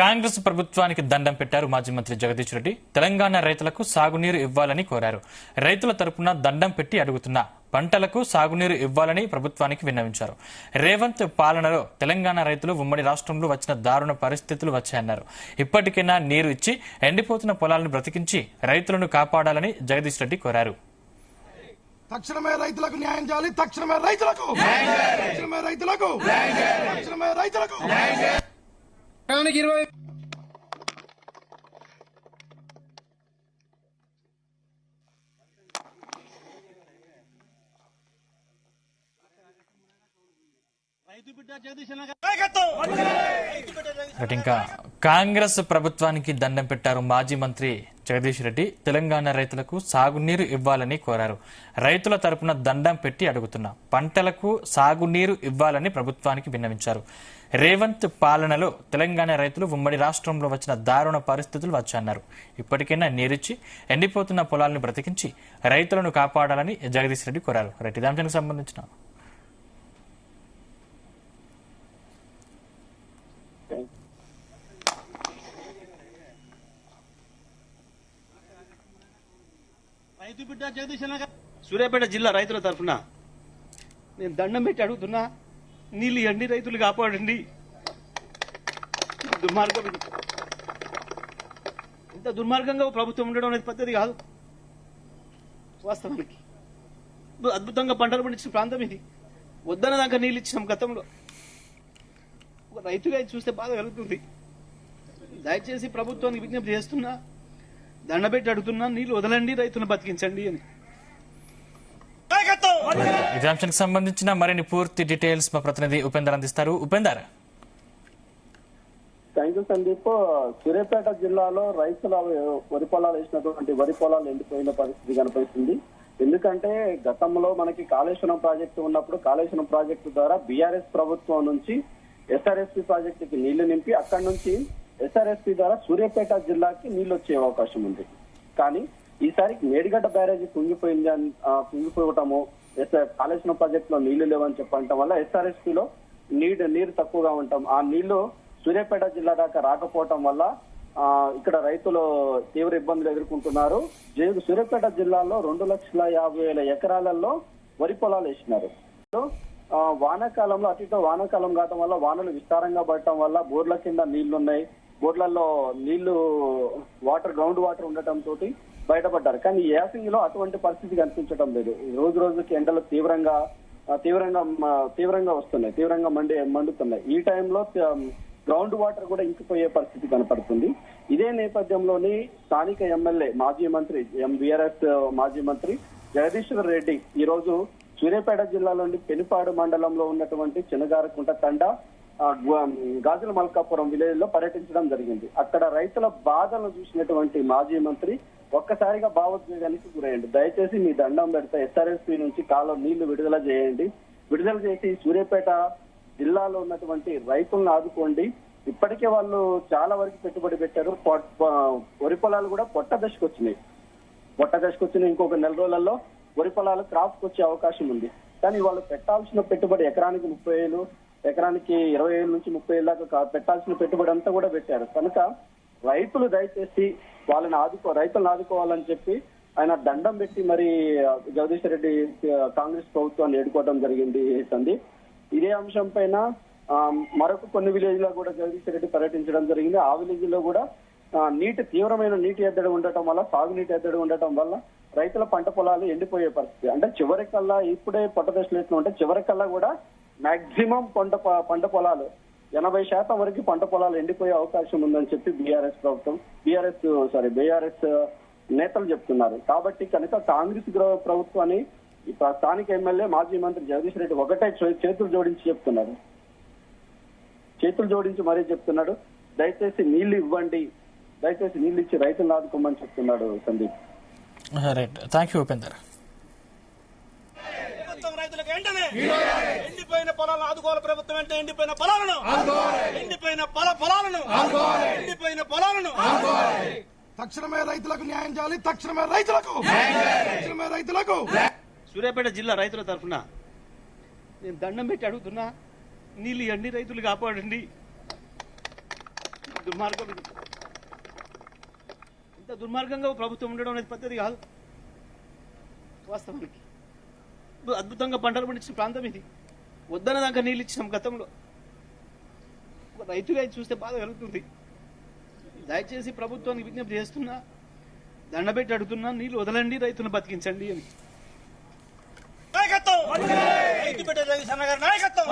కాంగ్రెస్ ప్రభుత్వానికి దండం పెట్టారు మాజీ మంత్రి జగదీష్ రెడ్డి. తెలంగాణ రైతులకు సాగునీరు ఇవ్వాలని కోరారు. రైతుల తరపున దండం పెట్టి అడుగుతున్న పంటలకు సాగునీరు ఇవ్వాలని ప్రభుత్వానికి విన్నవించారు. రేవంత్ పాలనలో తెలంగాణ రైతులు ఉమ్మడి రాష్ట్రంలో వచ్చిన దారుణ పరిస్థితులు వచ్చాయన్నారు. ఇప్పటికైనా నీరు ఇచ్చి ఎండిపోతున్న పొలాలను బ్రతికించి రైతులను కాపాడాలని జగదీష్ రెడ్డి కోరారు. తక్షణమే రైతులకు న్యాయం చేయాలి. తక్షణమే రైతులకు ఇంకా కాంగ్రెస్ ప్రభుత్వానికి దండం పెట్టారు మాజీ మంత్రి జగదీష్ రెడ్డి. తెలంగాణ రైతులకు సాగునీరు ఇవ్వాలని కోరారు. రైతుల తరపున దండం పెట్టి అడుగుతున్న పంటలకు సాగునీరు ఇవ్వాలని ప్రభుత్వానికి విన్నవించారు. రేవంత్ పాలనలో తెలంగాణ రైతులు ఉమ్మడి రాష్ట్రంలో వచ్చిన దారుణ పరిస్థితులు వచ్చాయన్నారు. ఇప్పటికైనా నీరిచ్చి ఎండిపోతున్న పొలాలను బ్రతికించి రైతులను కాపాడాలని జగదీష్ రెడ్డి కోరారు. రైతు దానికి సంబంధించిన సూర్యాపేట జిల్లా రైతుల తరఫున నేను దండం పెట్టి అడుగుతున్నా, నీళ్ళు ఇవ్వండి, రైతులు కాపాడండి. దుర్మార్గం ఇది. ఇంత దుర్మార్గంగా ప్రభుత్వం ఉండడం అనేది పద్ధతి కాదు. వాస్తవానికి అద్భుతంగా పంటలు పండించిన ప్రాంతం ఇది. వద్దన దాకా నీళ్ళు ఇచ్చినాం గతంలో. ఒక రైతుగా ఇది చూస్తే బాధ కలుగుతుంది. దయచేసి ప్రభుత్వానికి విజ్ఞప్తి చేస్తున్నా, దండబెట్టి అడుగుతున్నా, నీళ్లు వదలండి, రైతులను బతికించండి అని. ఇదే అంశానికి సంబంధించిన మరిన్ని పూర్తి డీటెయిల్స్ మా ప్రతినిధి ఉపేందర్ అందిస్తారు. ఉపేందర్. Thank you Sandeep. సూర్యాపేట జిల్లాలో రైతుల వరి పొలాలు వేసినటువంటి వరి పొలాలు ఎండిపోయిన పరిస్థితి కనిపిస్తుంది. ఎందుకంటే గతంలో మనకి కాళేశ్వరం ప్రాజెక్టు ఉన్నప్పుడు కాళేశ్వరం ప్రాజెక్టు ద్వారా బీఆర్ఎస్ ప్రభుత్వం నుంచి ఎస్ఆర్ఎస్పీ ప్రాజెక్టుకి నీళ్లు నింపి అక్కడి నుంచి ఎస్ఆర్ఎస్పీ ద్వారా సూర్యాపేట జిల్లాకి నీళ్లు వచ్చే అవకాశం ఉంది. కానీ ఈసారి మేడిగడ్డ బ్యారేజీ కుంగిపోవటము, కాళేశ్వరం ప్రాజెక్ట్ లో నీళ్లు లేవని చెప్పడం వల్ల ఎస్ఆర్ఎస్పీలో నీరు తక్కువగా ఉంటాం. ఆ నీళ్లు సూర్యాపేట జిల్లా దాకా రాకపోవటం వల్ల ఇక్కడ రైతులు తీవ్ర ఇబ్బందులు ఎదుర్కొంటున్నారు. సూర్యాపేట జిల్లాలో 2,50,000 ఎకరాలలో వరి పొలాలు వేసినారు. వానాకాలంలో అతితో వానాకాలం కావడం వల్ల వానలు విస్తారంగా పడటం వల్ల బోర్ల కింద నీళ్లున్నాయి. బోర్లలో నీళ్లు గ్రౌండ్ వాటర్ ఉండటం తోటి బయటపడ్డారు. కానీ యాసింగ్ లో అటువంటి పరిస్థితి కనిపించడం లేదు. రోజు రోజుకి ఎండలు తీవ్రంగా వస్తున్నాయి, తీవ్రంగా మండుతున్నాయి. ఈ టైంలో గ్రౌండ్ వాటర్ కూడా ఇంకిపోయే పరిస్థితి కనపడుతుంది. ఇదే నేపథ్యంలోని స్థానిక ఎమ్మెల్యే మాజీ మంత్రి బీఆర్ఎస్ మాజీ మంత్రి జగదీశ్వర్ రెడ్డి ఈ రోజు సూర్యాపేట జిల్లాలోని పెనుపాడు మండలంలో ఉన్నటువంటి చిన్నగారకుంట తండ గాజుల మల్కాపురం విలేజ్ లో పర్యటించడం జరిగింది. అక్కడ రైతుల బాధలను చూసినటువంటి మాజీ మంత్రి ఒక్కసారిగా భావోద్వేగానికి గురయ్యండి. దయచేసి మీ దండం పెడతా, ఎస్ఆర్ఎస్పీ నుంచి కాలం నీళ్లు విడుదల చేయండి, విడుదల చేసి సూర్యాపేట జిల్లాలో ఉన్నటువంటి రైతులను ఆదుకోండి. ఇప్పటికే వాళ్ళు చాలా వరకు పెట్టుబడి పెట్టారు. వరి పొలాలు కూడా పొట్ట దశకు వచ్చినాయి. ఇంకొక నెల రోజులలో వరి పొలాలు క్రాప్కి వచ్చే అవకాశం ఉంది. కానీ వాళ్ళు పెట్టాల్సిన పెట్టుబడి ఎకరానికి 30,000, ఎకరానికి 20,000 నుంచి 30,000 దాకా పెట్టాల్సిన పెట్టుబడి అంతా కూడా పెట్టారు. కనుక రైతులు దయచేసి రైతులను ఆదుకోవాలని చెప్పి ఆయన దండం పెట్టి మరి జగదీష్ రెడ్డి కాంగ్రెస్ ప్రభుత్వాన్ని ఎడుకోవడం జరిగింది. సందీప్, ఇదే అంశం పైన మరొక కొన్ని విలేజ్ లో కూడా జగదీష్ రెడ్డి పర్యటించడం జరిగింది. ఆ విలేజ్ లో కూడా తీవ్రమైన నీటి ఎద్దడి ఉండటం వల్ల, సాగునీటి ఎద్దడి ఉండటం వల్ల రైతుల పంట పొలాలు ఎండిపోయే పరిస్థితి. అంటే చివరికల్లా ఇప్పుడే పొట్ట దశలు ఎట్లా ఉంటే చివరికల్లా కూడా మాక్సిమం పంట పొలాలు 80% వరకు పంట పొలాలు ఎండిపోయే అవకాశం ఉందని చెప్పి బీఆర్ఎస్ నేతలు చెప్తున్నారు. కాబట్టి కనుక కాంగ్రెస్ ప్రభుత్వాన్ని స్థానిక ఎమ్మెల్యే మాజీ మంత్రి జగదీష్ రెడ్డి ఒకటే చేతులు జోడించి మరీ చెప్తున్నాడు, దయచేసి నీళ్లు ఇవ్వండి, దయచేసి నీళ్లు ఇచ్చి రైతులను ఆదుకోమని చెప్తున్నాడు. Sandeep. Right, thank you Upender. ఎండిపోయిన పొలాలను ఆదుకోవాలి ప్రభుత్వం. అంటే ఎండిపోయిన పొలాలను తక్షణమే రైతులకు న్యాయం చేయాలి. తక్షణమే రైతులకు సూర్యాపేట జిల్లా రైతుల తరఫున నేను దండం పెట్టి అడుగుతున్నా, నీళ్ళు ఇవ్వండి, రైతులు కాపాడండి. దుర్మార్గం ఇది. ఇంత దుర్మార్గంగా ప్రభుత్వం ఉండడం అనేది పద్ధతి కాదు. వాస్తవానికి అద్భుతంగా పంటలు పండించిన ప్రాంతం ఇది. వద్దన దాకా నీళ్ళు ఇచ్చినాం గతంలో. ఒక రైతుగా ఇది చూస్తే బాధ కలుగుతుంది. దయచేసి ప్రభుత్వానికి విజ్ఞప్తి చేస్తున్నా, దండబెట్టి అడుగుతున్నా, నీళ్లు వదలండి, రైతులను బతికించండి అని. నాయకత్వం రైతు బిడ్డ రవి సన్న గారి నాయకత్వం